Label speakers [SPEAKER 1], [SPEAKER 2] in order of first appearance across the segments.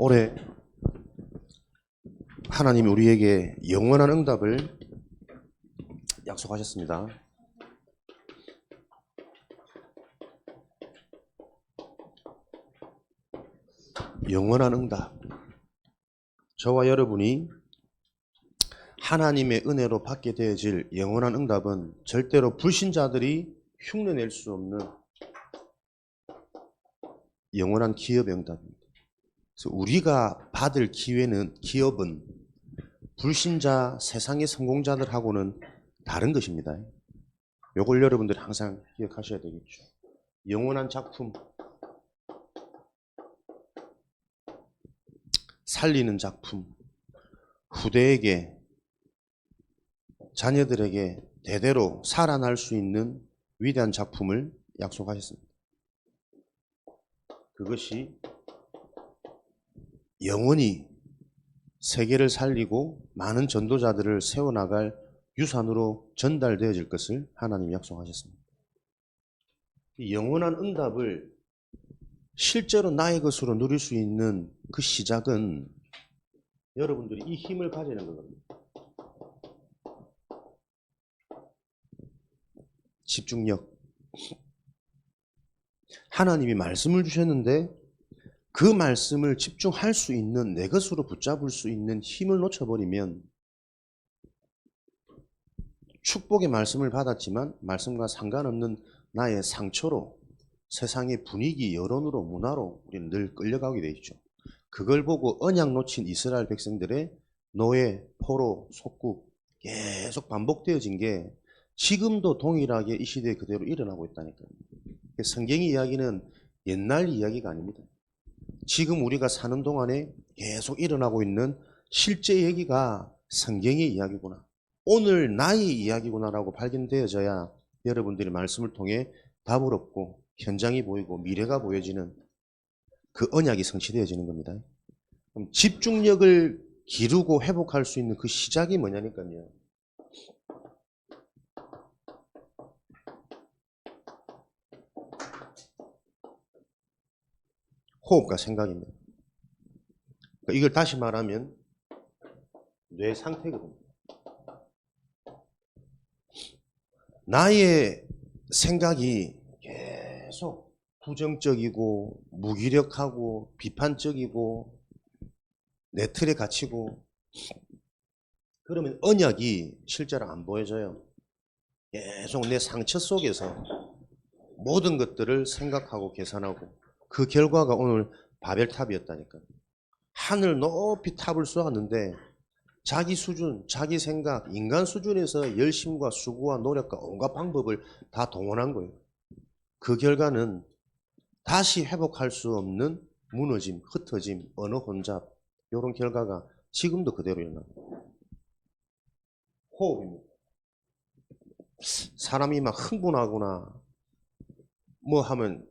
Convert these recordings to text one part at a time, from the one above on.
[SPEAKER 1] 올해 하나님이 우리에게 영원한 응답을 약속하셨습니다. 영원한 응답. 저와 여러분이 하나님의 은혜로 받게 되어질 영원한 응답은 절대로 불신자들이 흉내낼 수 없는 영원한 기업의 응답입니다. 그래서 우리가 받을 기업은 불신자 세상의 성공자들하고는 다른 것입니다. 이걸 여러분들이 항상 기억하셔야 되겠죠. 영원한 작품, 살리는 작품, 후대에게, 자녀들에게 대대로 살아날 수 있는 위대한 작품을 약속하셨습니다. 그것이 영원히 세계를 살리고 많은 전도자들을 세워나갈 유산으로 전달되어질 것을 하나님이 약속하셨습니다. 이 영원한 응답을 실제로 나의 것으로 누릴 수 있는 그 시작은 여러분들이 이 힘을 가지는 겁니다. 집중력. 하나님이 말씀을 주셨는데 그 말씀을 집중할 수 있는, 내 것으로 붙잡을 수 있는 힘을 놓쳐버리면 축복의 말씀을 받았지만 말씀과 상관없는 나의 상처로, 세상의 분위기, 여론으로, 문화로 우리는 늘 끌려가게 돼 있죠. 그걸 보고 언약 놓친 이스라엘 백성들의 노예, 포로, 속국 계속 반복되어진 게 지금도 동일하게 이 시대에 그대로 일어나고 있다니까요. 성경의 이야기는 옛날 이야기가 아닙니다. 지금 우리가 사는 동안에 계속 일어나고 있는 실제 얘기가 성경의 이야기구나, 오늘 나의 이야기구나라고 발견되어져야 여러분들이 말씀을 통해 답을 얻고 현장이 보이고 미래가 보여지는 그 언약이 성취되어지는 겁니다. 그럼 집중력을 기르고 회복할 수 있는 그 시작이 뭐냐니까요. 호흡과 생각입니다. 그러니까 이걸 다시 말하면 뇌 상태거든요. 나의 생각이 계속 부정적이고 무기력하고 비판적이고 내 틀에 갇히고 그러면 언약이 실제로 안 보여져요. 계속 내 상처 속에서 모든 것들을 생각하고 계산하고, 그 결과가 오늘 바벨탑이었다니까요. 하늘 높이 탑을 쏘았는데 자기 수준, 자기 생각, 인간 수준에서 열심과 수고와 노력과 온갖 방법을 다 동원한 거예요. 그 결과는 다시 회복할 수 없는 무너짐, 흩어짐, 언어 혼잡, 이런 결과가 지금도 그대로 일어납니다. 호흡입니다. 사람이 막 흥분하거나 뭐 하면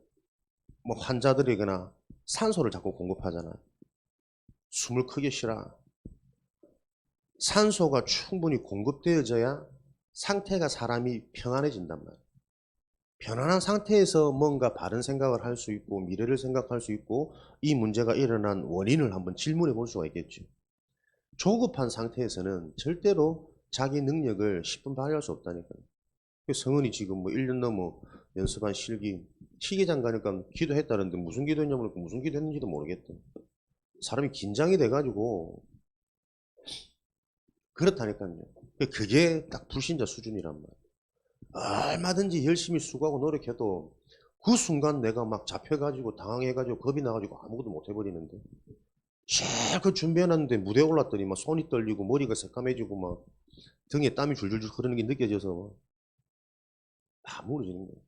[SPEAKER 1] 뭐 환자들이거나 산소를 자꾸 공급하잖아요. 숨을 크게 쉬라. 산소가 충분히 공급되어져야 상태가, 사람이 평안해진단 말이에요. 편안한 상태에서 뭔가 바른 생각을 할 수 있고 미래를 생각할 수 있고 이 문제가 일어난 원인을 한번 질문해 볼 수가 있겠죠. 조급한 상태에서는 절대로 자기 능력을 10분 발휘할 수 없다니까요. 성은이 지금 뭐 1년 넘어 연습한 실기, 시기장 가니까 기도했다는데 무슨 기도했냐면 무슨 기도했는지도 모르겠대. 사람이 긴장이 돼가지고 그렇다니까요. 그게 딱 불신자 수준이란 말이에요. 얼마든지 열심히 수고하고 노력해도 그 순간 내가 막 잡혀가지고 당황해가지고 겁이 나가지고 아무것도 못 해버리는데, 실컷 준비해놨는데 무대에 올랐더니 막 손이 떨리고 머리가 새까매지고 막 등에 땀이 줄줄줄 흐르는 게 느껴져서 다 무너지는 거예요.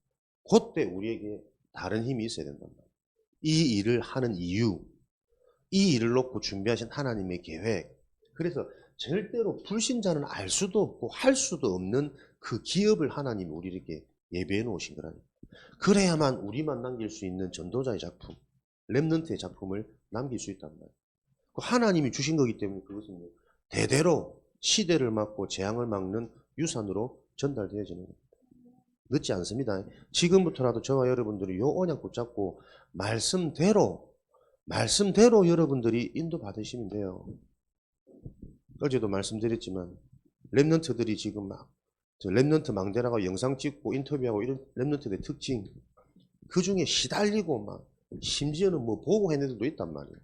[SPEAKER 1] 그때 우리에게 다른 힘이 있어야 된단 말이에요. 이 일을 하는 이유, 이 일을 놓고 준비하신 하나님의 계획. 그래서 절대로 불신자는 알 수도 없고 할 수도 없는 그 기업을 하나님이 우리에게 예배해 놓으신 거라니까. 그래야만 우리만 남길 수 있는 전도자의 작품, 렘넌트의 작품을 남길 수 있단 말이에요. 하나님이 주신 거기 때문에 그것은 대대로 시대를 막고 재앙을 막는 유산으로 전달되어지는 겁니다. 늦지 않습니다. 지금부터라도 저와 여러분들이 요 언약 붙잡고 말씀대로 말씀대로 여러분들이 인도받으시면 돼요. 어제도 말씀드렸지만 랩런트들이 지금 막 랩런트 망대라고 영상 찍고 인터뷰하고 이런 랩런트들의 특징, 그 중에 시달리고 막 심지어는 뭐 보고 해낸 애들도 있단 말이에요.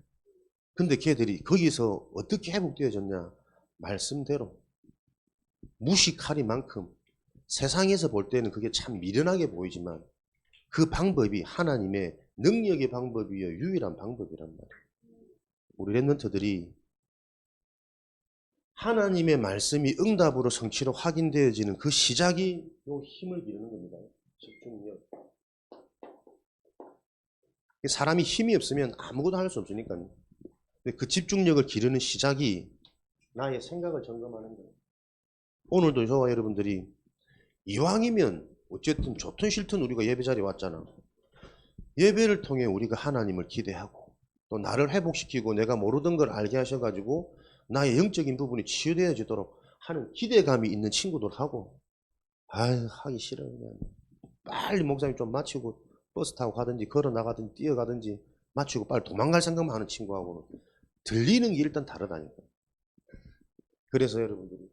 [SPEAKER 1] 근데 걔들이 거기서 어떻게 회복되어졌냐? 말씀대로 무식하리만큼 세상에서 볼 때는 그게 참 미련하게 보이지만 그 방법이 하나님의 능력의 방법이요 유일한 방법이란 말이에요. 우리 랩런트들이 하나님의 말씀이 응답으로 성취로 확인되어지는 그 시작이 요 힘을 기르는 겁니다. 집중력. 사람이 힘이 없으면 아무것도 할 수 없으니까요. 그 집중력을 기르는 시작이 나의 생각을 점검하는 거예요. 오늘도 저와 여러분들이 이왕이면 어쨌든 좋든 싫든 우리가 예배 자리에 왔잖아. 예배를 통해 우리가 하나님을 기대하고 또 나를 회복시키고 내가 모르던 걸 알게 하셔가지고 나의 영적인 부분이 치유되어지도록 하는 기대감이 있는 친구들하고 아유 하기 싫어요. 그냥 빨리 목사님 좀 마치고 버스 타고 가든지 걸어 나가든지 뛰어가든지 마치고 빨리 도망갈 생각만 하는 친구하고는 들리는 게 일단 다르다니까. 그래서 여러분들이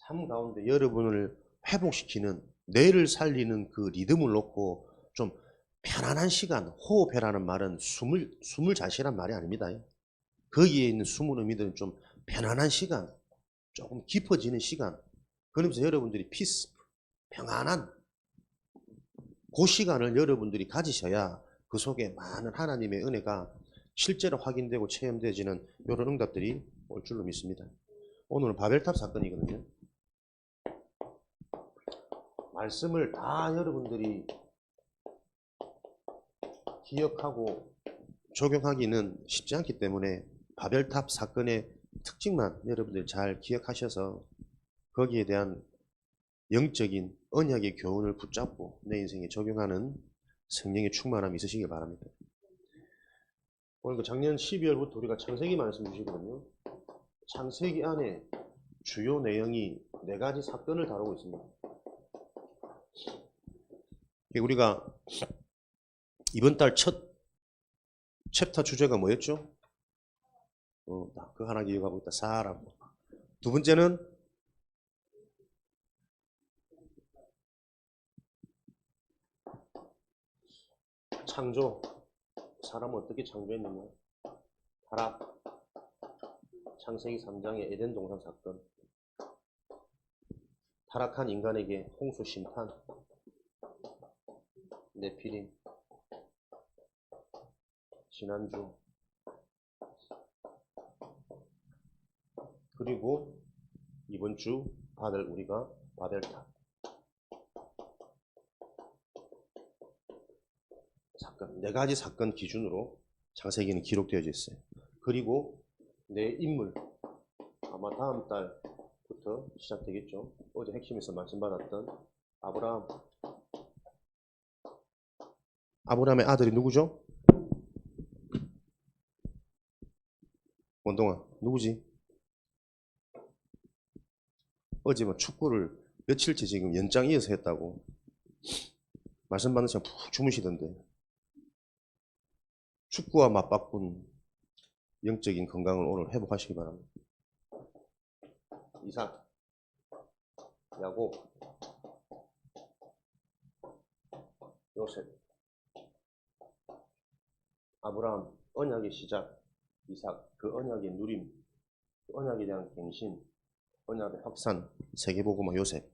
[SPEAKER 1] 삶 가운데 여러분을 회복시키는 뇌를 살리는 그 리듬을 놓고 좀 편안한 시간, 호흡해라는 말은 숨을 잘 쉬란 말이 아닙니다. 거기에 있는 숨은 의미들은 좀 편안한 시간, 조금 깊어지는 시간. 그러면서 여러분들이 피스, 평안한 그 시간을 여러분들이 가지셔야 그 속에 많은 하나님의 은혜가 실제로 확인되고 체험되어지는 이런 응답들이 올 줄로 믿습니다. 오늘은 바벨탑 사건이거든요. 말씀을 다 여러분들이 기억하고 적용하기는 쉽지 않기 때문에 바벨탑 사건의 특징만 여러분들 잘 기억하셔서 거기에 대한 영적인 언약의 교훈을 붙잡고 내 인생에 적용하는 성령의 충만함이 있으시길 바랍니다. 오늘 작년 12월부터 우리가 창세기 말씀 주시거든요. 창세기 안에 주요 내용이 4가지 사건을 다루고 있습니다. 우리가 이번 달 첫 챕터 주제가 뭐였죠? 그 하나 기억하고 있다. 사람. 두 번째는 창조. 사람은 어떻게 창조했느냐? 타락. 창세기 3장의 에덴 동산 사건. 타락한 인간에게 홍수 심판. 네피림. 지난주. 그리고 이번 주 우리가 바벨탑 사건, 4가지 사건 기준으로 창세기는 기록되어져 있어요. 그리고 내 인물, 아마 다음 달부터 시작되겠죠. 어제 핵심에서 말씀받았던 아브라함의 아들이 누구죠? 원동아, 누구지? 어제 뭐 축구를 며칠째 지금 연장 이어서 했다고 말씀 받는 시간 푹 주무시던데 축구와 맞바꾼 영적인 건강을 오늘 회복하시기 바랍니다. 이삭, 야곱, 요셉, 아브라함, 언약의 시작, 이삭, 그 언약의 누림, 그 언약에 대한 갱신, 언약의 확산, 세계복음화 요셉,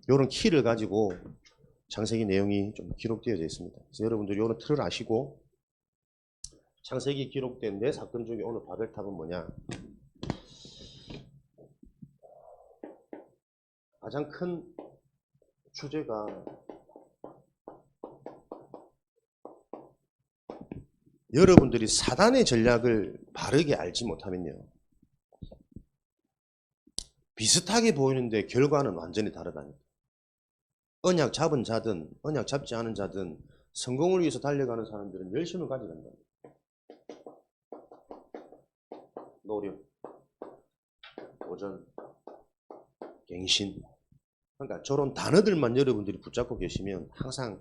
[SPEAKER 1] 이런 키를 가지고 창세기 내용이 좀 기록되어져 있습니다. 그래서 여러분들이 이런 틀을 아시고 창세기 기록된 4사건 중에 오늘 바벨탑은 뭐냐? 가장 큰 주제가 여러분들이 사단의 전략을 바르게 알지 못하면요. 비슷하게 보이는데 결과는 완전히 다르다니까. 언약 잡은 자든 언약 잡지 않은 자든 성공을 위해서 달려가는 사람들은 열심을 가져간다. 노력, 도전, 갱신. 그러니까 저런 단어들만 여러분들이 붙잡고 계시면 항상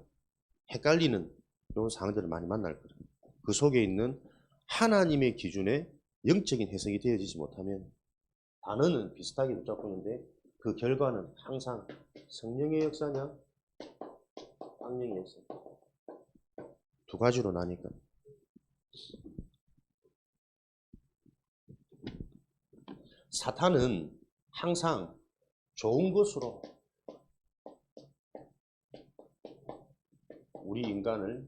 [SPEAKER 1] 헷갈리는 이런 상황들을 많이 만날 거예요. 그 속에 있는 하나님의 기준에 영적인 해석이 되어지지 못하면 단어는 비슷하게 붙잡고 있는데 그 결과는 항상 성령의 역사냐 악령의 역사 두 가지로 나니까 사탄은 항상 좋은 것으로 우리 인간을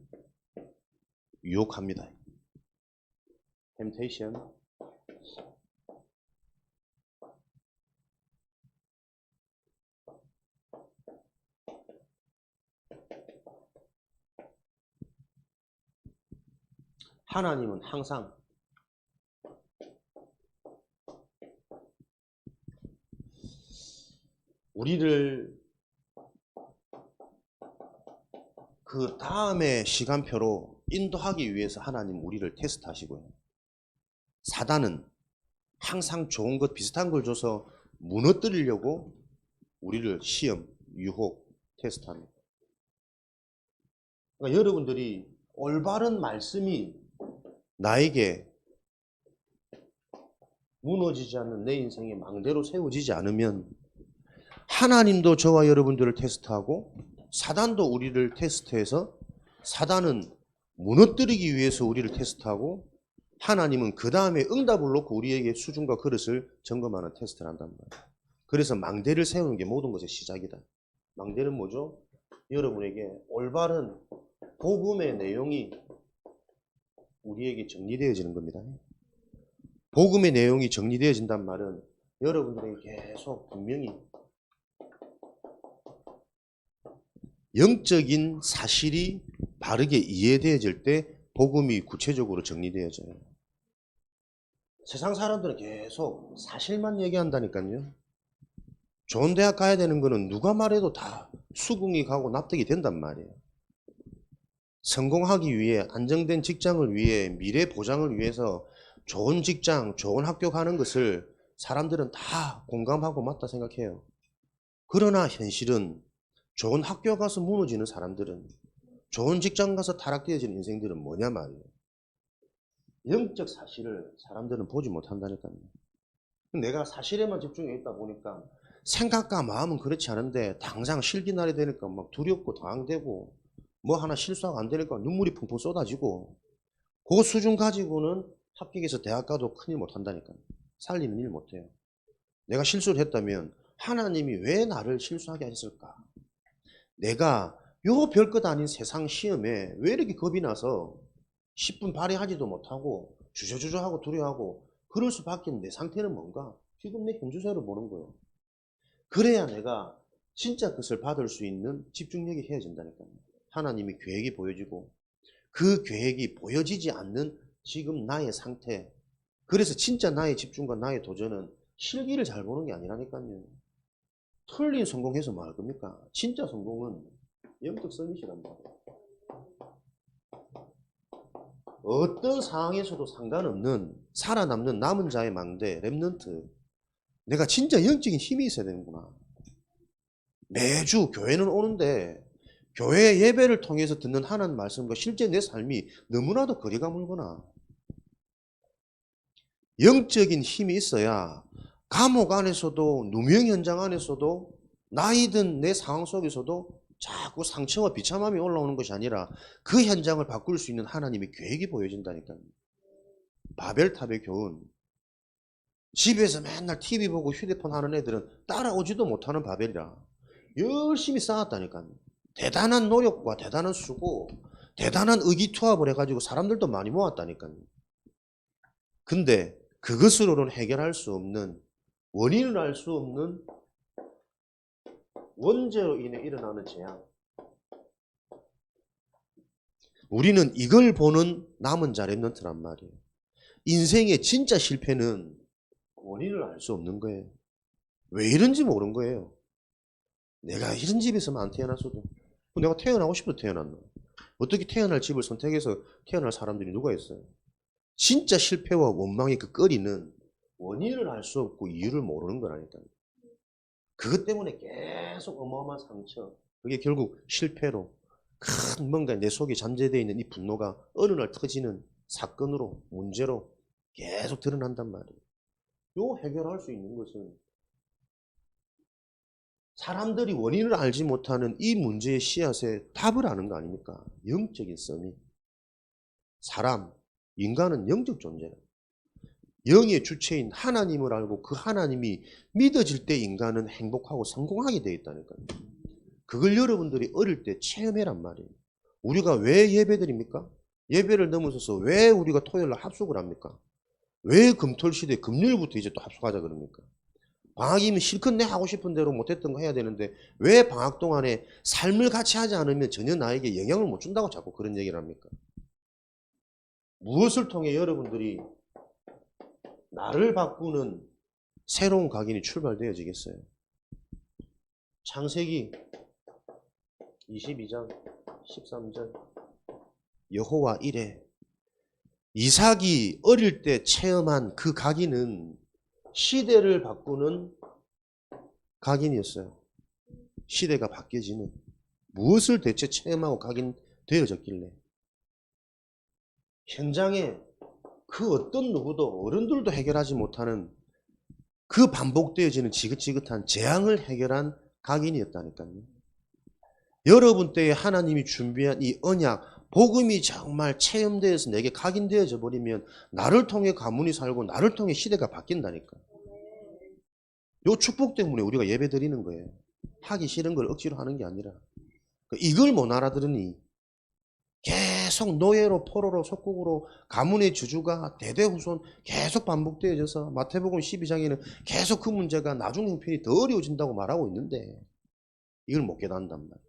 [SPEAKER 1] 유혹합니다. 템테이션. 하나님은 항상 우리를 그 다음의 시간표로 인도하기 위해서 하나님 우리를 테스트하시고요. 사단은 항상 좋은 것 비슷한 걸 줘서 무너뜨리려고 우리를 시험, 유혹, 테스트합니다. 그러니까 여러분들이 올바른 말씀이 나에게 무너지지 않는 내 인생의 망대로 세워지지 않으면 하나님도 저와 여러분들을 테스트하고 사단도 우리를 테스트해서 사단은 무너뜨리기 위해서 우리를 테스트하고 하나님은 그 다음에 응답을 놓고 우리에게 수준과 그릇을 점검하는 테스트를 한단 말이에요. 그래서 망대를 세우는 게 모든 것의 시작이다. 망대는 뭐죠? 여러분에게 올바른 복음의 내용이 우리에게 정리되어지는 겁니다. 복음의 내용이 정리되어진단 말은 여러분들에게 계속 분명히 영적인 사실이 바르게 이해되어질 때 복음이 구체적으로 정리되어져요. 세상 사람들은 계속 사실만 얘기한다니까요. 좋은 대학 가야 되는 거는 누가 말해도 다 수긍이 가고 납득이 된단 말이에요. 성공하기 위해 안정된 직장을 위해 미래 보장을 위해서 좋은 직장, 좋은 학교 가는 것을 사람들은 다 공감하고 맞다 생각해요. 그러나 현실은 좋은 학교 가서 무너지는 사람들은 좋은 직장 가서 타락되어지는 인생들은 뭐냐 말이에요. 영적 사실을 사람들은 보지 못한다니까요. 내가 사실에만 집중해 있다 보니까 생각과 마음은 그렇지 않은데 당장 실기 날이 되니까 막 두렵고 당황되고 뭐 하나 실수하고 안 되니까 눈물이 펑펑 쏟아지고 그 수준 가지고는 합격해서 대학 가도 큰일 못한다니까요. 살리는 일 못해요. 내가 실수를 했다면 하나님이 왜 나를 실수하게 하셨을까? 내가 요 별것 아닌 세상 시험에 왜 이렇게 겁이 나서 10분 발휘하지도 못하고 주저주저하고 두려워하고 그럴 수밖에 내 상태는 뭔가? 지금 내 현주소를 보는 거예요. 그래야 내가 진짜 것을 받을 수 있는 집중력이 헤어진다니까요. 하나님이 계획이 보여지고 그 계획이 보여지지 않는 지금 나의 상태. 그래서 진짜 나의 집중과 나의 도전은 실기를 잘 보는 게 아니라니까요. 틀린 성공해서 뭐 할 겁니까? 진짜 성공은 영적 서밋이란 말이에요. 어떤 상황에서도 상관없는 살아남는 남은 자의 망대, 렘넌트. 내가 진짜 영적인 힘이 있어야 되는구나. 매주 교회는 오는데 교회 예배를 통해서 듣는 하나님 말씀과 실제 내 삶이 너무나도 거리가 멀구나. 영적인 힘이 있어야 감옥 안에서도 누명 현장 안에서도 나이든 내 상황 속에서도 자꾸 상처와 비참함이 올라오는 것이 아니라 그 현장을 바꿀 수 있는 하나님의 계획이 보여진다니까요. 바벨탑의 교훈. 집에서 맨날 TV 보고 휴대폰 하는 애들은 따라오지도 못하는 바벨이라 열심히 쌓았다니까요. 대단한 노력과 대단한 수고, 대단한 의기투합을 해가지고 사람들도 많이 모았다니까요. 근데 그것으로는 해결할 수 없는, 원인을 알 수 없는 원죄로 인해 일어나는 재앙. 우리는 이걸 보는 남은 자 렘넌트란 말이에요. 인생의 진짜 실패는 원인을 알 수 없는 거예요. 왜 이런지 모르는 거예요. 내가 이런 집에서만 안 태어났어도 내가 태어나고 싶어서 태어났나? 어떻게 태어날 집을 선택해서 태어날 사람들이 누가 있어요? 진짜 실패와 원망의 그 꺼리는 원인을 알 수 없고 이유를 모르는 거라니까요. 그것 때문에 계속 어마어마한 상처, 그게 결국 실패로 큰 뭔가 내 속에 잠재되어 있는 이 분노가 어느 날 터지는 사건으로, 문제로 계속 드러난단 말이에요. 요 해결할 수 있는 것은 사람들이 원인을 알지 못하는 이 문제의 씨앗에 답을 아는 거 아닙니까? 영적인 썸이. 사람, 인간은 영적 존재예요. 영의 주체인 하나님을 알고 그 하나님이 믿어질 때 인간은 행복하고 성공하게 되어 있다니까요. 그걸 여러분들이 어릴 때 체험해란 말이에요. 우리가 왜 예배드립니까? 예배를 넘어서서 왜 우리가 토요일날 합숙을 합니까? 왜 금토일시대 금요일부터 이제 또 합숙하자 그럽니까? 방학이면 실컷 내 하고 싶은 대로 못했던 거 해야 되는데 왜 방학 동안에 삶을 같이 하지 않으면 전혀 나에게 영향을 못 준다고 자꾸 그런 얘기를 합니까? 무엇을 통해 여러분들이 나를 바꾸는 새로운 각인이 출발되어지겠어요? 창세기 22장 13절 여호와 이래. 이삭이 어릴 때 체험한 그 각인은 시대를 바꾸는 각인이었어요. 시대가 바뀌어지는. 무엇을 대체 체험하고 각인되어졌길래? 현장에 그 어떤 누구도 어른들도 해결하지 못하는 그 반복되어지는 지긋지긋한 재앙을 해결한 각인이었다니까요. 여러분 때에 하나님이 준비한 이 언약, 복음이 정말 체험되어서 내게 각인되어져 버리면 나를 통해 가문이 살고 나를 통해 시대가 바뀐다니까. 요 축복 때문에 우리가 예배 드리는 거예요. 하기 싫은 걸 억지로 하는 게 아니라. 이걸 못 알아들으니 계속 노예로 포로로 속국으로 가문의 주주가 대대후손 계속 반복되어져서 마태복음 12장에는 계속 그 문제가 나중 형편이 더 어려워진다고 말하고 있는데 이걸 못 깨닫는단 말이에요.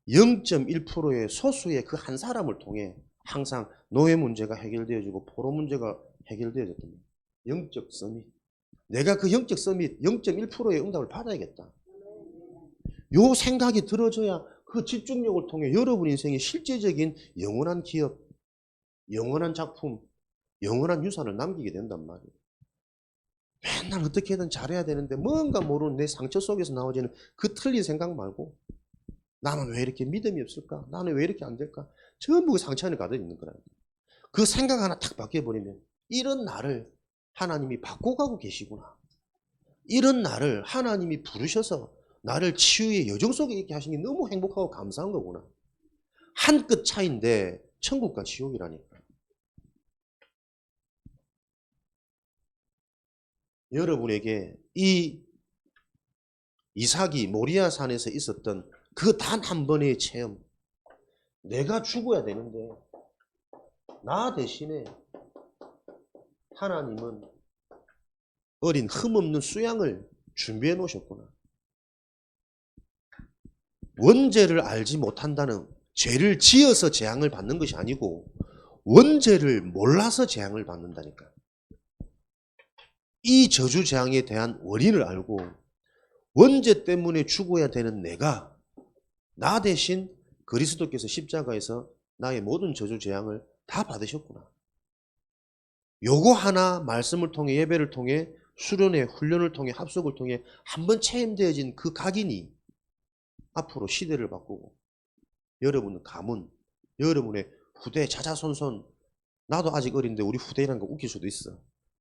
[SPEAKER 1] 0.1%의 소수의 그 한 사람을 통해 항상 노예 문제가 해결되어지고 포로 문제가 해결되어졌단 말이에요. 영적 서밋. 내가 그 영적 서밋 0.1%의 응답을 받아야겠다. 요 생각이 들어져야 그 집중력을 통해 여러분 인생의 실제적인 영원한 기업, 영원한 작품, 영원한 유산을 남기게 된단 말이에요. 맨날 어떻게든 잘해야 되는데 뭔가 모르는 내 상처 속에서 나오지는 그 틀린 생각 말고 나는 왜 이렇게 믿음이 없을까? 나는 왜 이렇게 안 될까? 전부 그 상처 안에 가득 있는 거라니까. 그 생각 하나 탁 바뀌어버리면 이런 나를 하나님이 바꿔가고 계시구나. 이런 나를 하나님이 부르셔서 나를 치유의 여정 속에 있게 하신 게 너무 행복하고 감사한 거구나. 한 끗 차이인데 천국과 지옥이라니까. 여러분에게 이 이삭이 모리아 산에서 있었던 그 단 한 번의 체험. 내가 죽어야 되는데 나 대신에 하나님은 어린 흠없는 수양을 준비해 놓으셨구나. 원죄를 알지 못한다는 죄를 지어서 재앙을 받는 것이 아니고 원죄를 몰라서 재앙을 받는다니까. 이 저주 재앙에 대한 원인을 알고 원죄 때문에 죽어야 되는 내가 나 대신 그리스도께서 십자가에서 나의 모든 저주 재앙을 다 받으셨구나. 요거 하나 말씀을 통해 예배를 통해 수련회 훈련을 통해 합숙을 통해 한번 체험되어진 그 각인이 앞으로 시대를 바꾸고 여러분의 가문, 여러분의 후대 자자손손 나도 아직 어린데 우리 후대라는 거 웃길 수도 있어.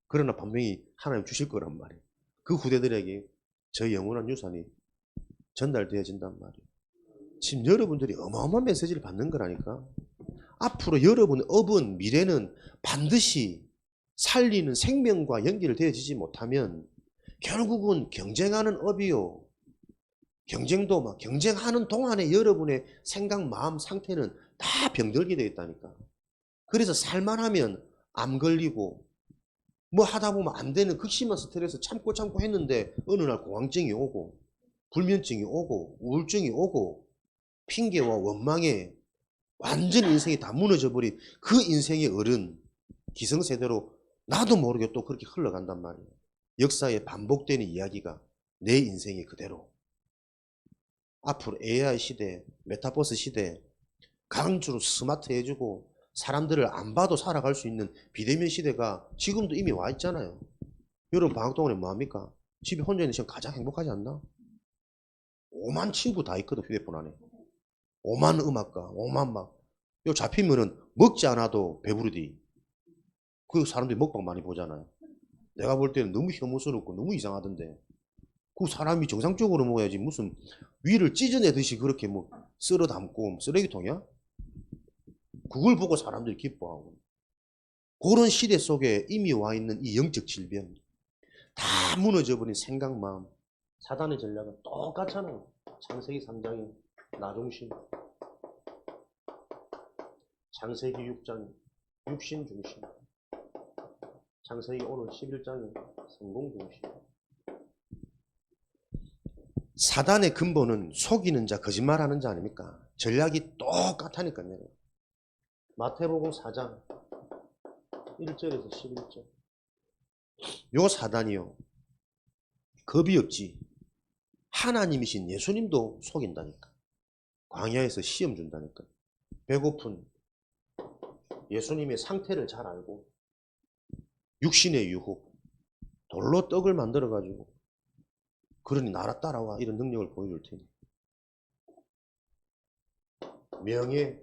[SPEAKER 1] 그러나 분명히 하나님 주실 거란 말이에요. 그 후대들에게 저 영원한 유산이 전달되어진단 말이에요. 지금 여러분들이 어마어마한 메시지를 받는 거라니까. 앞으로 여러분의 업은 미래는 반드시 살리는 생명과 연결되어지지 못하면 결국은 경쟁하는 업이요. 경쟁도 막 경쟁하는 동안에 여러분의 생각, 마음 상태는 다 병들게 되어 있다니까. 그래서 살만하면 암 걸리고 뭐 하다 보면 안 되는 극심한 스트레스 참고 했는데 어느 날 공황증이 오고 불면증이 오고 우울증이 오고 핑계와 원망에 완전 인생이 다 무너져 버린 그 인생의 어른 기성세대로 나도 모르게 또 그렇게 흘러간단 말이에요. 역사에 반복되는 이야기가 내 인생이 그대로. 앞으로 AI 시대, 메타버스 시대, 강주로 스마트해지고 사람들을 안 봐도 살아갈 수 있는 비대면 시대가 지금도 이미 와 있잖아요. 여러분 방학 동안에 뭐합니까? 집에 혼자 있는 시간 가장 행복하지 않나? 오만 친구 다 있거든 휴대폰 안에. 오만 음악가, 오만 막 요 잡히면은 먹지 않아도 배부르디. 그 사람들이 먹방 많이 보잖아요. 내가 볼 때는 너무 혐오스럽고 너무 이상하던데. 그 사람이 정상적으로 먹어야지 무슨 위를 찢어내듯이 그렇게 뭐 쓸어 담고 쓰레기통이야? 그걸 보고 사람들이 기뻐하고. 그런 시대 속에 이미 와 있는 이 영적 질병, 다 무너져버린 생각, 마음. 사단의 전략은 똑같잖아요. 창세기 3장이 나중심, 창세기 6장이 육신 중심, 창세기 오늘 11장이 성공 중심. 사단의 근본은 속이는 자, 거짓말하는 자 아닙니까? 전략이 똑같다니까요. 마태복음 4장 1절에서 11절. 요 사단이요, 겁이 없지. 하나님이신 예수님도 속인다니까. 광야에서 시험 준다니까. 배고픈 예수님의 상태를 잘 알고 육신의 유혹, 돌로 떡을 만들어가지고 그러니 나라 따라와 이런 능력을 보여줄 테니. 명예,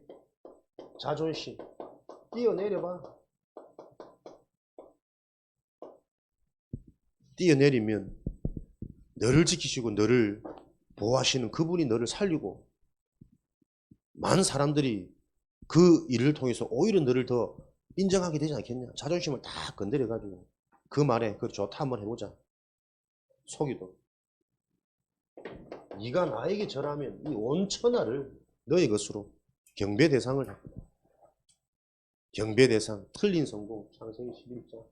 [SPEAKER 1] 자존심 뛰어내려봐. 뛰어내리면 너를 지키시고 너를 보호하시는 그분이 너를 살리고 많은 사람들이 그 일을 통해서 오히려 너를 더 인정하게 되지 않겠냐. 자존심을 다 건드려가지고 그 말에 그래 좋다 한번 해보자. 속이도. 네가 나에게 절하면 이 온 천하를 너의 것으로. 경배 대상을 잡고. 경배 대상, 틀린 성공, 창세기 11장.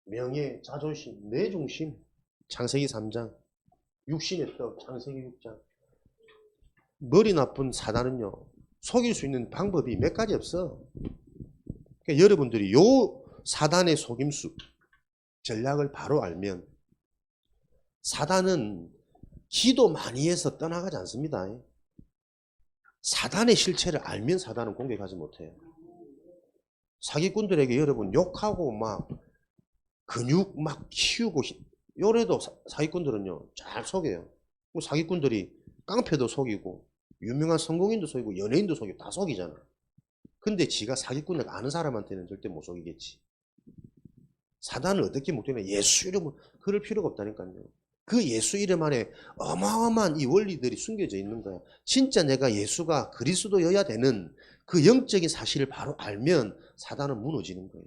[SPEAKER 1] 명예, 자존심, 내 중심, 창세기 3장. 육신의 떡, 창세기 6장. 머리 나쁜 사단은요, 속일 수 있는 방법이 몇 가지 없어. 그러니까 여러분들이 요 사단의 속임수, 전략을 바로 알면 사단은 기도 많이 해서 떠나가지 않습니다. 사단의 실체를 알면 사단은 공격하지 못해요. 사기꾼들에게 여러분 욕하고 막 근육 막 키우고 요래도 사기꾼들은요 잘 속여요. 사기꾼들이 깡패도 속이고 유명한 성공인도 속이고 연예인도 속이고 다 속이잖아. 근데 지가 사기꾼을 아는 사람한테는 절대 못 속이겠지. 사단을 어떻게 못하냐. 예수 이름을 그럴 필요가 없다니까요. 그 예수 이름 안에 어마어마한 이 원리들이 숨겨져 있는 거야. 진짜 내가 예수가 그리스도여야 되는 그 영적인 사실을 바로 알면 사단은 무너지는 거예요.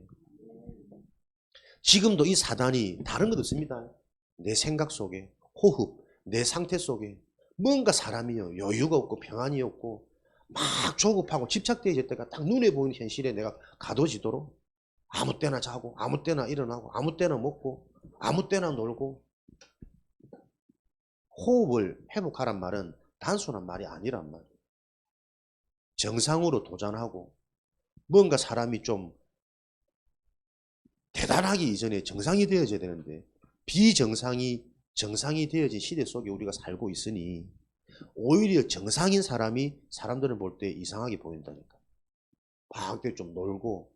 [SPEAKER 1] 지금도 이 사단이 다른 것 없습니다. 내 생각 속에, 호흡, 내 상태 속에 뭔가 사람이요 여유가 없고 평안이 없고 막 조급하고 집착되어 있을 때가 딱 눈에 보이는 현실에 내가 가둬지도록 아무 때나 자고 아무 때나 일어나고 아무 때나 먹고 아무 때나 놀고. 호흡을 회복하란 말은 단순한 말이 아니란 말이에요. 정상으로 도전하고 뭔가 사람이 좀 대단하기 이전에 정상이 되어져야 되는데 비정상이 정상이 되어진 시대 속에 우리가 살고 있으니 오히려 정상인 사람이 사람들을 볼 때 이상하게 보인다니까. 방학 때 좀 놀고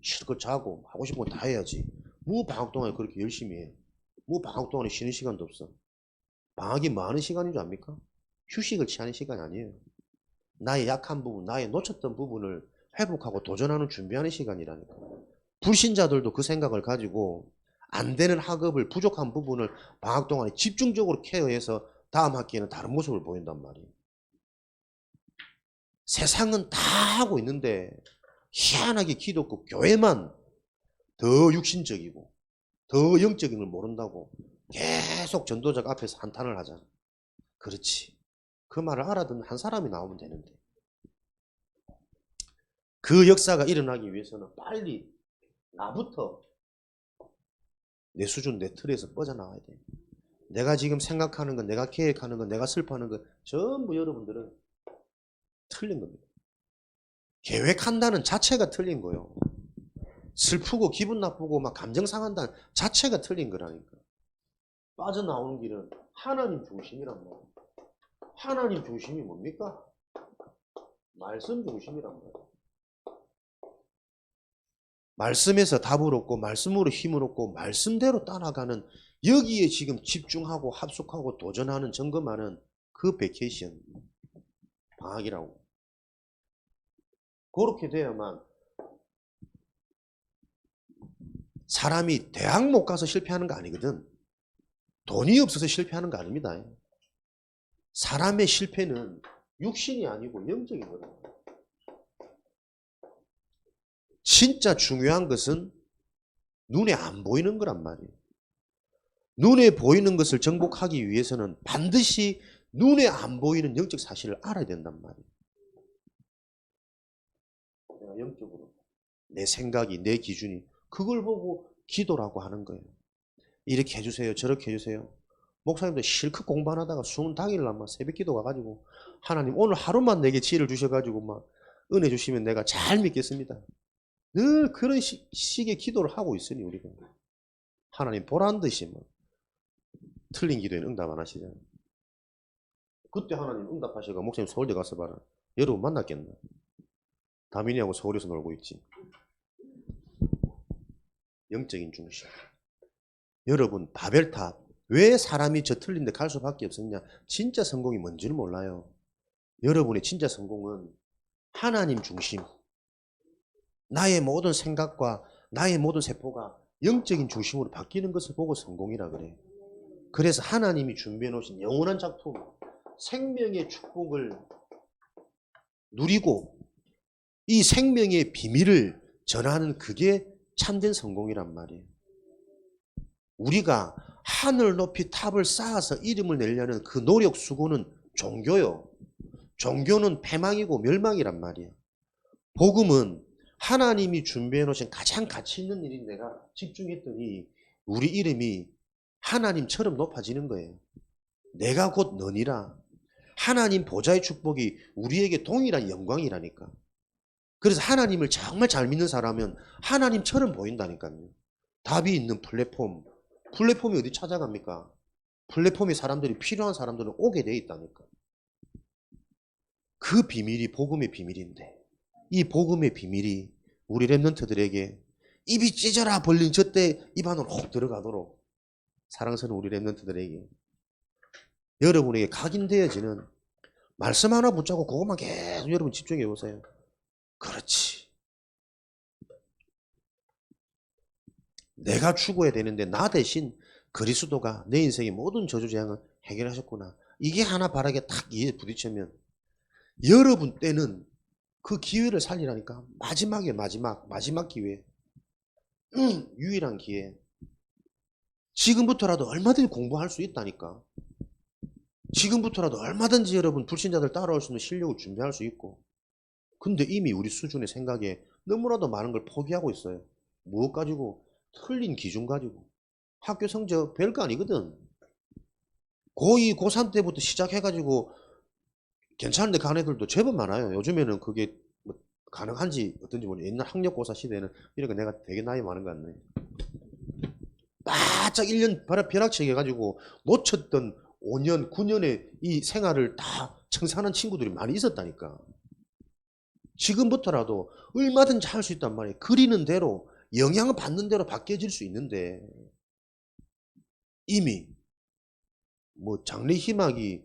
[SPEAKER 1] 실컷 자고 하고 싶은 거 다 해야지. 뭐 방학 동안에 그렇게 열심히 해. 뭐 방학 동안에 쉬는 시간도 없어. 방학이 많은 시간인 줄 압니까? 휴식을 취하는 시간이 아니에요. 나의 약한 부분, 나의 놓쳤던 부분을 회복하고 도전하는 준비하는 시간이라니까. 불신자들도 그 생각을 가지고 안 되는 학업을 부족한 부분을 방학 동안에 집중적으로 케어해서 다음 학기에는 다른 모습을 보인단 말이에요. 세상은 다 하고 있는데 희한하게 기독교 교회만 더 육신적이고 더 영적인 걸 모른다고 계속 전도자가 앞에서 한탄을 하잖아. 그렇지. 그 말을 알아듣는 한 사람이 나오면 되는데 그 역사가 일어나기 위해서는 빨리 나부터 내 수준, 내 틀에서 뻗어나와야 돼. 내가 지금 생각하는 건, 내가 계획하는 건, 내가 슬퍼하는 건 전부 여러분들은 틀린 겁니다. 계획한다는 자체가 틀린 거예요. 슬프고 기분 나쁘고 막 감정 상한다는 자체가 틀린 거라니까. 빠져나오는 길은 하나님 중심이란 말이에요. 하나님 중심이 뭡니까? 말씀 중심이란 말이에요. 말씀에서 답을 얻고 말씀으로 힘을 얻고 말씀대로 따라가는 여기에 지금 집중하고 합숙하고 도전하는 점검하는 그 베케이션 방학이라고. 그렇게 돼야만 사람이 대학 못 가서 실패하는 거 아니거든. 돈이 없어서 실패하는 거 아닙니다. 사람의 실패는 육신이 아니고 영적인 거예요. 진짜 중요한 것은 눈에 안 보이는 거란 말이에요. 눈에 보이는 것을 정복하기 위해서는 반드시 눈에 안 보이는 영적 사실을 알아야 된단 말이에요. 내가 영적으로 내 생각이, 내 기준이 그걸 보고 기도라고 하는 거예요. 이렇게 해주세요, 저렇게 해주세요. 목사님도 실컷 공부 안 하다가 수능 당일날 막 새벽 기도 가가지고 하나님 오늘 하루만 내게 지혜를 주셔가지고 막 은혜 주시면 내가 잘 믿겠습니다. 늘 그런 식의 기도를 하고 있으니 우리가 하나님 보란 듯이 막 틀린 기도에는 응답 안 하시잖아요. 그때 하나님 응답하시고 목사님 서울대 가서 봐라. 여러분 만났겠나? 다민이하고 서울에서 놀고 있지. 영적인 중심. 여러분 바벨탑 왜 사람이 저 틀린 데 갈 수밖에 없었냐? 진짜 성공이 뭔지를 몰라요. 여러분의 진짜 성공은 하나님 중심. 나의 모든 생각과 나의 모든 세포가 영적인 중심으로 바뀌는 것을 보고 성공이라 그래. 그래서 하나님이 준비해 놓으신 영원한 작품, 생명의 축복을 누리고 이 생명의 비밀을 전하는 그게 참된 성공이란 말이에요. 우리가 하늘 높이 탑을 쌓아서 이름을 내려는 그 노력 수고는 종교요. 종교는 패망이고 멸망이란 말이에요. 복음은 하나님이 준비해 놓으신 가장 가치 있는 일인 내가 집중했더니 우리 이름이 하나님처럼 높아지는 거예요. 내가 곧 너니라. 하나님 보좌의 축복이 우리에게 동일한 영광이라니까. 그래서 하나님을 정말 잘 믿는 사람은 하나님처럼 보인다니까요. 답이 있는 플랫폼이 어디 찾아갑니까? 플랫폼에 사람들이 필요한 사람들은 오게 돼 있다니까. 그 비밀이 복음의 비밀인데 이 복음의 비밀이 우리 랩런트들에게 입이 찢어라 벌린 저때 입 안으로 혹 들어가도록 사랑스러운 우리 랩런트들에게 여러분에게 각인되어지는 말씀 하나 붙잡고 그것만 계속 여러분 집중해 보세요. 그렇지. 내가 죽어야 되는데 나 대신 그리스도가 내 인생의 모든 저주재앙을 해결하셨구나. 이게 하나 바라게 딱 이에 부딪히면 여러분 때는 그 기회를 살리라니까. 마지막 기회. 유일한 기회. 지금부터라도 얼마든지 공부할 수 있다니까. 지금부터라도 얼마든지 여러분 불신자들 따라올 수 있는 실력을 준비할 수 있고. 근데 이미 우리 수준의 생각에 너무나도 많은 걸 포기하고 있어요. 무엇 가지고? 틀린 기준 가지고. 학교 성적 별거 아니거든. 고2, 고3 때부터 시작해가지고 괜찮은데 간 애들도 제법 많아요. 요즘에는 그게 뭐 가능한지 어떤지 모르겠어요. 옛날 학력고사 시대에는 이러니까 내가 되게 나이 많은 것 같네. 바짝 1년 벼락치기 해가지고 놓쳤던 5년, 9년의 이 생활을 다 청산한 친구들이 많이 있었다니까. 지금부터라도 얼마든지 할 수 있단 말이에요. 그리는 대로, 영향을 받는 대로 바뀌어질 수 있는데 이미 뭐 장래 희망이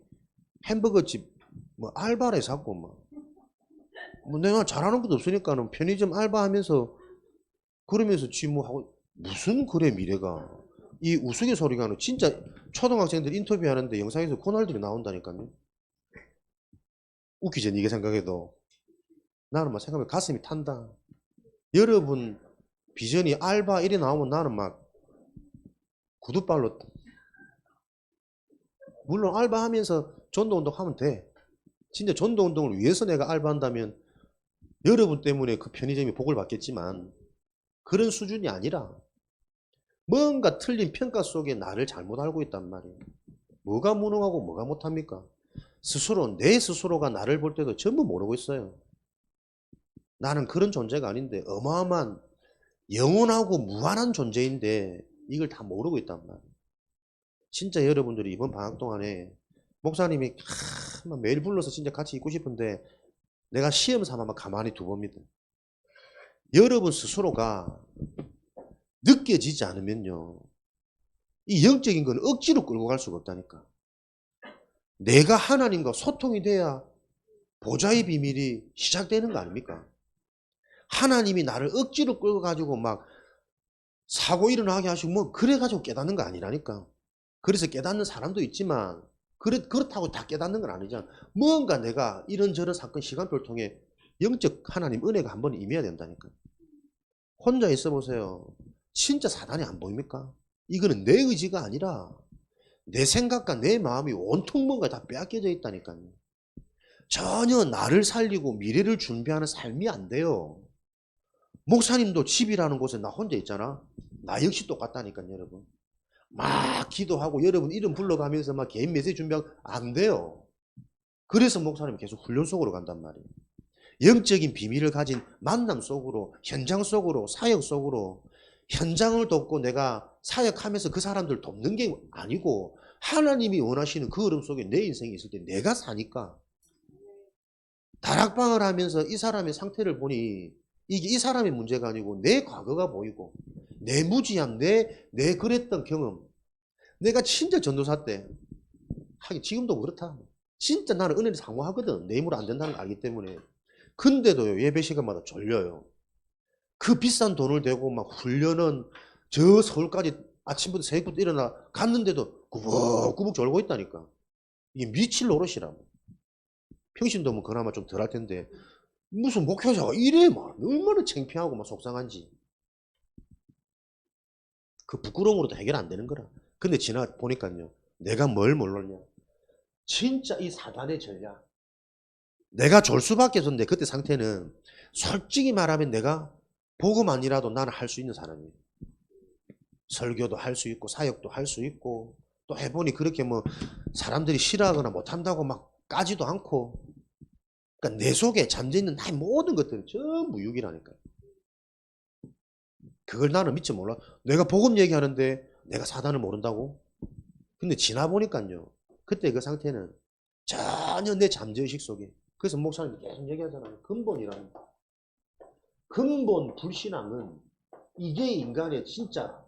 [SPEAKER 1] 햄버거집 뭐 알바를 해갖고 뭐 내가 잘하는 것도 없으니까는 편의점 알바하면서 그러면서 뭐 하고 무슨 그래 미래가 이 우스갯소리가 진짜 초등학생들 인터뷰하는데 영상에서 그날들이 나온다니까요. 웃기죠 이게 생각해도. 나는 막 생각하면 가슴이 탄다. 여러분 비전이 알바 이래 나오면 나는 막 구두발로 물론 알바하면서 전도운동 하면 돼. 진짜 전도운동을 위해서 내가 알바한다면 여러분 때문에 그 편의점이 복을 받겠지만 그런 수준이 아니라 뭔가 틀린 평가 속에 나를 잘못 알고 있단 말이에요. 뭐가 무능하고 뭐가 못합니까? 내 스스로가 나를 볼 때도 전부 모르고 있어요. 나는 그런 존재가 아닌데 어마어마한 영원하고 무한한 존재인데 이걸 다 모르고 있단 말이에요. 진짜 여러분들이 이번 방학 동안에 목사님이 매일 불러서 진짜 같이 있고 싶은데 내가 시험 삼아만 가만히 두봅니다. 여러분 스스로가 느껴지지 않으면요. 이 영적인 건 억지로 끌고 갈 수가 없다니까. 내가 하나님과 소통이 돼야 보좌의 비밀이 시작되는 거 아닙니까? 하나님이 나를 억지로 끌어가지고 막 사고 일어나게 하시고 뭐 그래가지고 깨닫는 거 아니라니까. 그래서 깨닫는 사람도 있지만 그렇다고 다 깨닫는 건 아니잖아. 뭔가 내가 이런저런 사건 시간표를 통해 영적 하나님 은혜가 한 번 임해야 된다니까. 혼자 있어 보세요. 진짜 사단이 안 보입니까? 이거는 내 의지가 아니라 내 생각과 내 마음이 온통 뭔가 다 빼앗겨져 있다니까요. 전혀 나를 살리고 미래를 준비하는 삶이 안 돼요. 목사님도 집이라는 곳에 나 혼자 있잖아. 나 역시 똑같다니까요, 여러분. 막 기도하고 여러분 이름 불러가면서 막 개인 메시지 준비하고 안 돼요. 그래서 목사님 계속 훈련 속으로 간단 말이에요. 영적인 비밀을 가진 만남 속으로, 현장 속으로, 사역 속으로, 현장을 돕고 내가 사역하면서 그 사람들 돕는 게 아니고 하나님이 원하시는 그 흐름 속에 내 인생이 있을 때 내가 사니까. 다락방을 하면서 이 사람의 상태를 보니 이게 이 사람의 문제가 아니고 내 과거가 보이고 내 무지함, 내 그랬던 경험. 내가 진짜 전도사 때, 하긴 지금도 그렇다. 진짜 나는 은혜를 사모하거든. 내 힘으로 안 된다는 걸 알기 때문에. 근데도요, 예배 시간마다 졸려요. 그 비싼 돈을 대고 막 훈련은 저 서울까지 아침부터 새벽부터 일어나 갔는데도 꾸벅꾸벅 졸고 있다니까. 이게 미칠 노릇이라고. 평신도 뭐 그나마 좀 덜 할 텐데 무슨 목회자가 이래 막 얼마나 창피하고 막 속상한지. 그 부끄러움으로도 해결 안 되는 거라. 근데 지나 보니까요, 내가 뭘 몰랐냐, 진짜 이 사단의 전략. 내가 졸 수밖에 없었는데 그때 상태는 솔직히 말하면 내가 복음만이라도 나는 할 수 있는 사람이에요. 설교도 할 수 있고 사역도 할 수 있고 또 해보니 그렇게 뭐 사람들이 싫어하거나 못한다고 막 까지도 않고, 그러니까 내 속에 잠재있는 나의 모든 것들은 전부 유기라니까요. 그걸 나는 믿지 몰라. 내가 복음 얘기하는데 내가 사단을 모른다고? 근데 지나보니까요, 그때 그 상태는 전혀 내 잠재의식 속에. 그래서 목사님이 계속 얘기하잖아요. 근본이라는, 근본 불신앙은 이게 인간의 진짜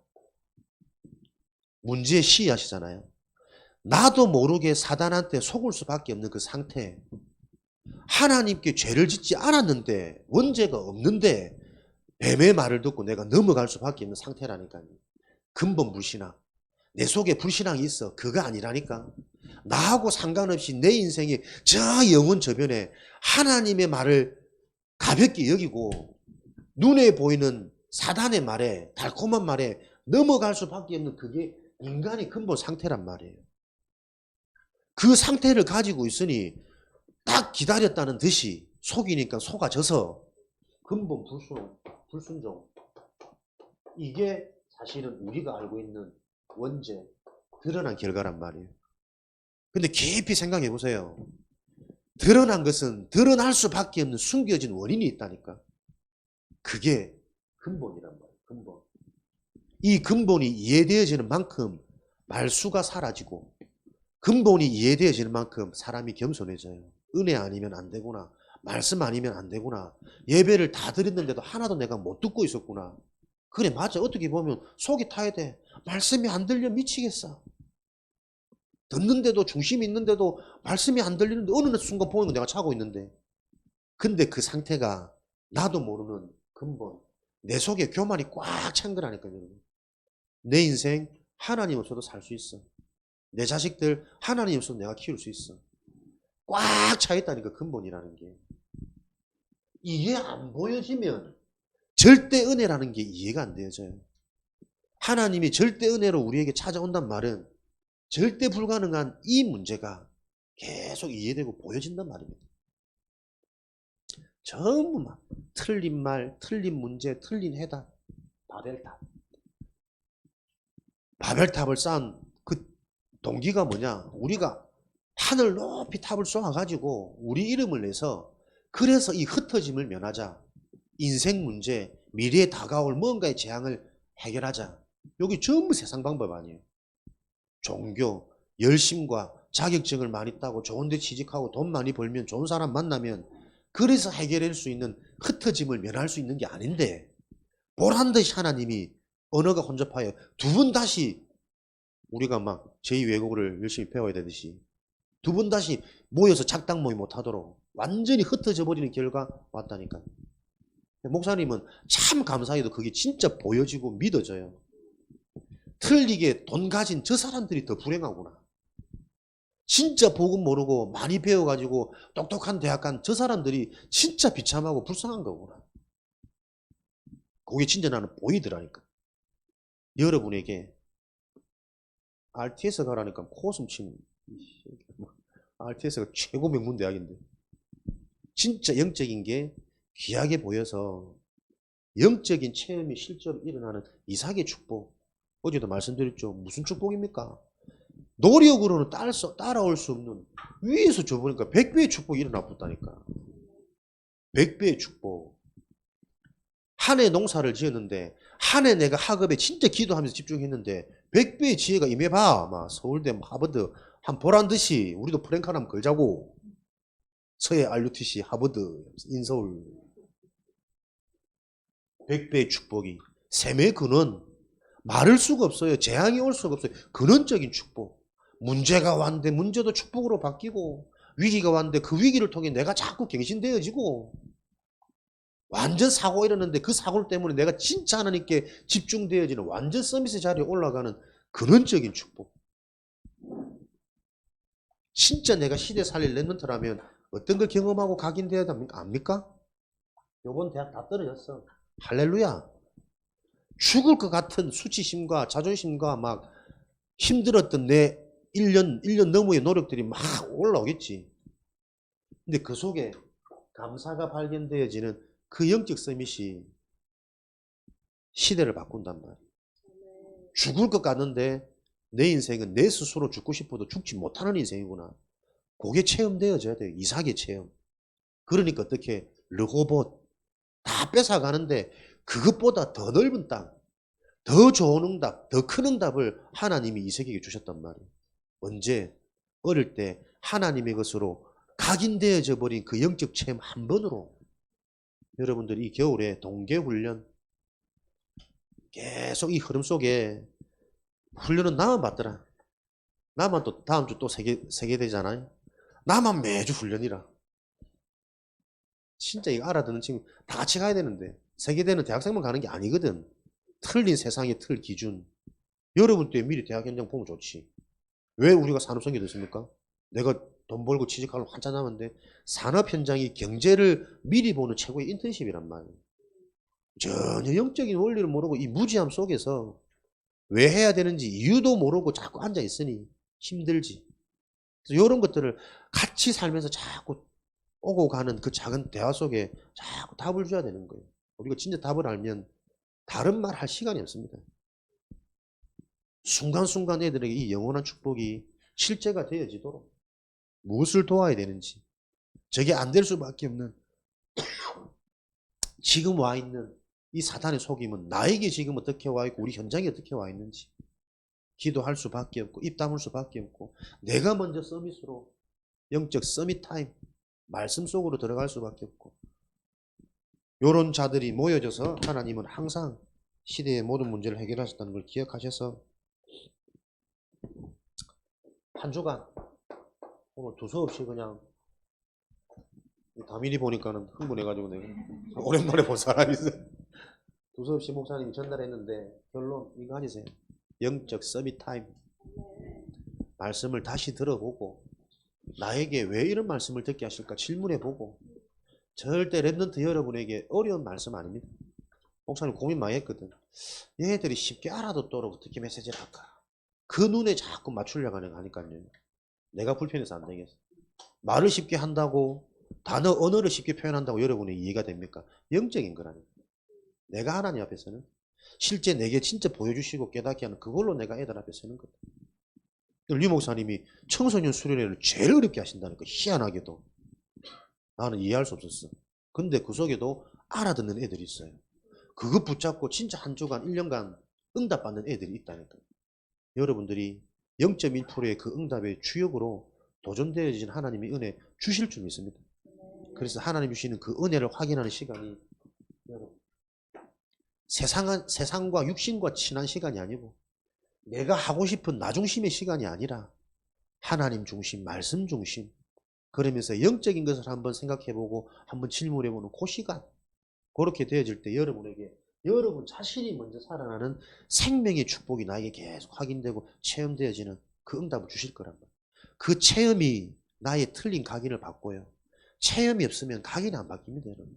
[SPEAKER 1] 문제의 시하시잖아요. 나도 모르게 사단한테 속을 수밖에 없는 그 상태. 하나님께 죄를 짓지 않았는데, 원죄가 없는데 뱀의 말을 듣고 내가 넘어갈 수밖에 없는 상태라니까요. 근본 불신앙. 내 속에 불신앙이 있어. 그거 아니라니까. 나하고 상관없이 내 인생이 저 영혼 저변에 하나님의 말을 가볍게 여기고 눈에 보이는 사단의 말에, 달콤한 말에 넘어갈 수밖에 없는 그게 인간의 근본 상태란 말이에요. 그 상태를 가지고 있으니 딱 기다렸다는 듯이 속이니까 속아져서 근본 불순종. 이게 사실은 우리가 알고 있는 원죄, 드러난 결과란 말이에요. 근데 깊이 생각해 보세요. 드러난 것은 드러날 수밖에 없는 숨겨진 원인이 있다니까. 그게 근본이란 말이에요. 근본. 이 근본이 이해되어지는 만큼 말수가 사라지고, 근본이 이해되어지는 만큼 사람이 겸손해져요. 은혜 아니면 안 되구나. 말씀 아니면 안 되구나. 예배를 다 드렸는데도 하나도 내가 못 듣고 있었구나. 그래, 맞아. 어떻게 보면 속이 타야 돼. 말씀이 안 들려 미치겠어. 듣는데도, 중심이 있는데도 말씀이 안 들리는데 어느 순간 보이는 거 내가 차고 있는데. 근데 그 상태가 나도 모르는 근본, 내 속에 교만이 꽉 찬 거라니까요. 내 인생 하나님 없어도 살 수 있어. 내 자식들 하나님 없어도 내가 키울 수 있어. 꽉 차 있다니까, 근본이라는 게. 이게 안 보여지면 절대 은혜라는 게 이해가 안 되어져요. 하나님이 절대 은혜로 우리에게 찾아온단 말은 절대 불가능한 이 문제가 계속 이해되고 보여진단 말입니다. 전부 막 틀린 말, 틀린 문제, 틀린 해답. 바벨탑. 바벨탑을 쌓은 그 동기가 뭐냐? 우리가 하늘 높이 탑을 쏘아가지고 우리 이름을 내서, 그래서 이 흩어짐을 면하자. 인생 문제, 미래에 다가올 뭔가의 재앙을 해결하자. 여기 전부 세상 방법 아니에요. 종교, 열심과 자격증을 많이 따고 좋은 데 취직하고 돈 많이 벌면 좋은 사람 만나면 그래서 해결할 수 있는, 흩어짐을 면할 수 있는 게 아닌데, 보란듯이 하나님이 언어가 혼잡하여 두 번 다시 우리가 막 제2외국어를 열심히 배워야 되듯이 두 번 다시 모여서 작당 모임 못하도록 완전히 흩어져 버리는 결과 왔다니까. 목사님은 참 감사해도 그게 진짜 보여지고 믿어져요. 틀리게 돈 가진 저 사람들이 더 불행하구나. 진짜 복음 모르고 많이 배워가지고 똑똑한 대학 간 저 사람들이 진짜 비참하고 불쌍한 거구나. 그게 진짜 나는 보이더라니까. 여러분에게 RTS 가라니까 코웃음 치는, RTS가 최고 명문 대학인데 진짜 영적인 게 귀하게 보여서 영적인 체험이 실제로 일어나는 이삭의 축복. 어제도 말씀드렸죠. 무슨 축복입니까? 노력으로는 따라올 수 없는 위에서 줘보니까 100배의 축복이 일어나 붙다니까. 100배의 축복. 한 해 농사를 지었는데 한 해 내가 학업에 진짜 기도하면서 집중했는데 100배의 지혜가 임해봐. 막 서울대 하버드 한 보란 듯이 우리도 프랭크 하나 걸자고. 서해 RUTC 하버드 인서울 100배의 축복이 셈의 근원 말할 수가 없어요. 재앙이 올 수가 없어요. 근원적인 축복. 문제가 왔는데 문제도 축복으로 바뀌고 위기가 왔는데 그 위기를 통해 내가 자꾸 갱신되어지고 완전 사고 일어났는데 그 사고 때문에 내가 진짜 하나님께 집중되어지는 완전 서비스 자리에 올라가는 근원적인 축복. 진짜 내가 시대 살릴 랩런트라면 어떤 걸 경험하고 각인되어야 합니까? 요번 대학 다 떨어졌어. 할렐루야. 죽을 것 같은 수치심과 자존심과 막 힘들었던 내 1년 넘어의 노력들이 막 올라오겠지. 근데 그 속에 감사가 발견되어지는 그 영적 서밋이 시대를 바꾼단 말이야. 죽을 것 같는데 내 인생은 내 스스로 죽고 싶어도 죽지 못하는 인생이구나. 그게 체험되어져야 돼요. 이삭의 체험. 그러니까 어떻게 르호봇 다 뺏어가는데 그것보다 더 넓은 땅, 더 좋은 응답, 더 큰 응답을 하나님이 이삭에게 주셨단 말이에요. 언제? 어릴 때 하나님의 것으로 각인되어져 버린 그 영적 체험 한 번으로. 여러분들 이 겨울에 동계훈련 계속 이 흐름 속에 훈련은 나만 받더라. 나만 또 다음 주 또 세계대잖아요. 나만 매주 훈련이라. 진짜 이거 알아듣는 친구 다 같이 가야 되는데 세계대는 대학생만 가는 게 아니거든. 틀린 세상의 틀 기준. 여러분 때 미리 대학 현장 보면 좋지. 왜 우리가 산업성이 됐습니까? 내가 돈 벌고 취직하려면 한참 남았는데 산업 현장이 경제를 미리 보는 최고의 인턴십이란 말이에요. 전혀 영적인 원리를 모르고 이 무지함 속에서 왜 해야 되는지 이유도 모르고 자꾸 앉아 있으니 힘들지. 그래서 이런 것들을 같이 살면서 자꾸 오고 가는 그 작은 대화 속에 자꾸 답을 줘야 되는 거예요. 우리가 진짜 답을 알면 다른 말 할 시간이 없습니다. 순간순간 애들에게 이 영원한 축복이 실제가 되어지도록 무엇을 도와야 되는지, 저게 안 될 수밖에 없는 지금 와 있는 이 사탄의 속임은 나에게 지금 어떻게 와 있고 우리 현장에 어떻게 와 있는지 기도할 수밖에 없고 입 다물 수밖에 없고 내가 먼저 서밋으로 영적 서밋 타임 말씀 속으로 들어갈 수밖에 없고 요런 자들이 모여져서 하나님은 항상 시대의 모든 문제를 해결하셨다는 걸 기억하셔서 한 주간 오늘 두서없이 그냥 다민이 보니까는 흥분해가지고 내가 오랜만에 본 사람이 있어요. 두서없이 목사님이 전달했는데 결론 이거 아니세요? 영적 서밋 타임 말씀을 다시 들어보고 나에게 왜 이런 말씀을 듣게 하실까 질문해보고 절대 랩런트 여러분에게 어려운 말씀 아닙니다. 목사님 고민 많이 했거든. 얘들이 쉽게 알아듣도록 어떻게 메시지를 할까? 그 눈에 자꾸 맞추려고 하니까요. 내가 불편해서 안 되겠어. 말을 쉽게 한다고 언어를 쉽게 표현한다고 여러분의 이해가 됩니까? 영적인 거라니까. 내가 하나님 앞에서는 실제 내게 진짜 보여주시고 깨닫게 하는 그걸로 내가 애들 앞에 서는 거다. 류 목사님이 청소년 수련회를 제일 어렵게 하신다니까. 희한하게도. 나는 이해할 수 없었어. 근데 그 속에도 알아듣는 애들이 있어요. 그거 붙잡고 진짜 한 주간 1년간 응답받는 애들이 있다니까. 여러분들이 0.1%의 그 응답의 주역으로 도전되어진 하나님의 은혜 주실 줄 믿습니다. 그래서 하나님 주시는 그 은혜를 확인하는 시간이 세상과 육신과 친한 시간이 아니고 내가 하고 싶은 나 중심의 시간이 아니라 하나님 중심, 말씀 중심. 그러면서 영적인 것을 한번 생각해보고 한번 질문해보는 그 시간. 그렇게 되어질 때 여러분에게 여러분 자신이 먼저 살아나는 생명의 축복이 나에게 계속 확인되고 체험되어지는 그 응답을 주실 거란 말이에요. 그 체험이 나의 틀린 각인을 바꿔요. 체험이 없으면 각인이 안 바뀝니다, 여러분.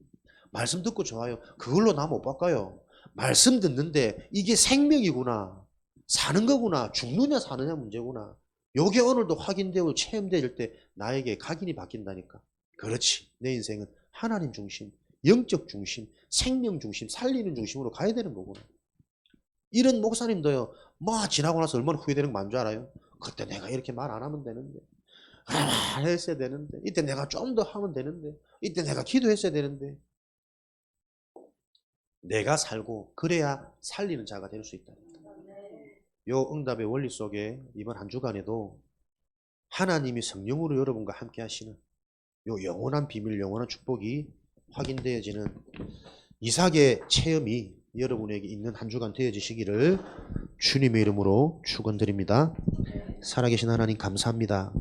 [SPEAKER 1] 말씀 듣고 좋아요. 그걸로 나 못 바꿔요. 말씀 듣는데 이게 생명이구나. 사는 거구나. 죽느냐 사느냐 문제구나. 요게 오늘도 확인되고 체험될 때 나에게 각인이 바뀐다니까. 그렇지. 내 인생은 하나님 중심, 영적 중심, 생명 중심, 살리는 중심으로 가야 되는 거구나. 이런 목사님도요, 뭐 지나고 나서 얼마나 후회되는 거 많은 줄 알아요? 그때 내가 이렇게 말 안 하면 되는데, 안 했어야 되는데, 이때 내가 좀 더 하면 되는데, 이때 내가 기도했어야 되는데. 내가 살고 그래야 살리는 자가 될 수 있다. 요 응답의 원리 속에 이번 한 주간에도 하나님이 성령으로 여러분과 함께 하시는 요 영원한 비밀, 영원한 축복이 확인되어지는 이삭의 체험이 여러분에게 있는 한 주간 되어지시기를 주님의 이름으로 축원드립니다. 살아계신 하나님 감사합니다.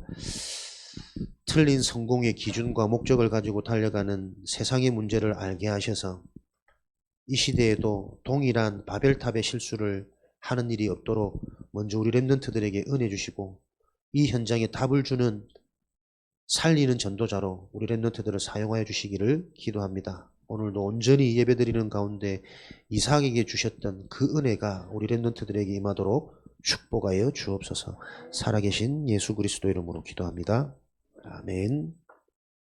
[SPEAKER 1] 틀린 성공의 기준과 목적을 가지고 달려가는 세상의 문제를 알게 하셔서 이 시대에도 동일한 바벨탑의 실수를 하는 일이 없도록 먼저 우리 랩런트들에게 은혜 주시고 이 현장에 답을 주는 살리는 전도자로 우리 랩런트들을 사용하여 주시기를 기도합니다. 오늘도 온전히 예배드리는 가운데 이삭에게 주셨던 그 은혜가 우리 랩런트들에게 임하도록 축복하여 주옵소서. 살아계신 예수 그리스도 이름으로 기도합니다. 아멘.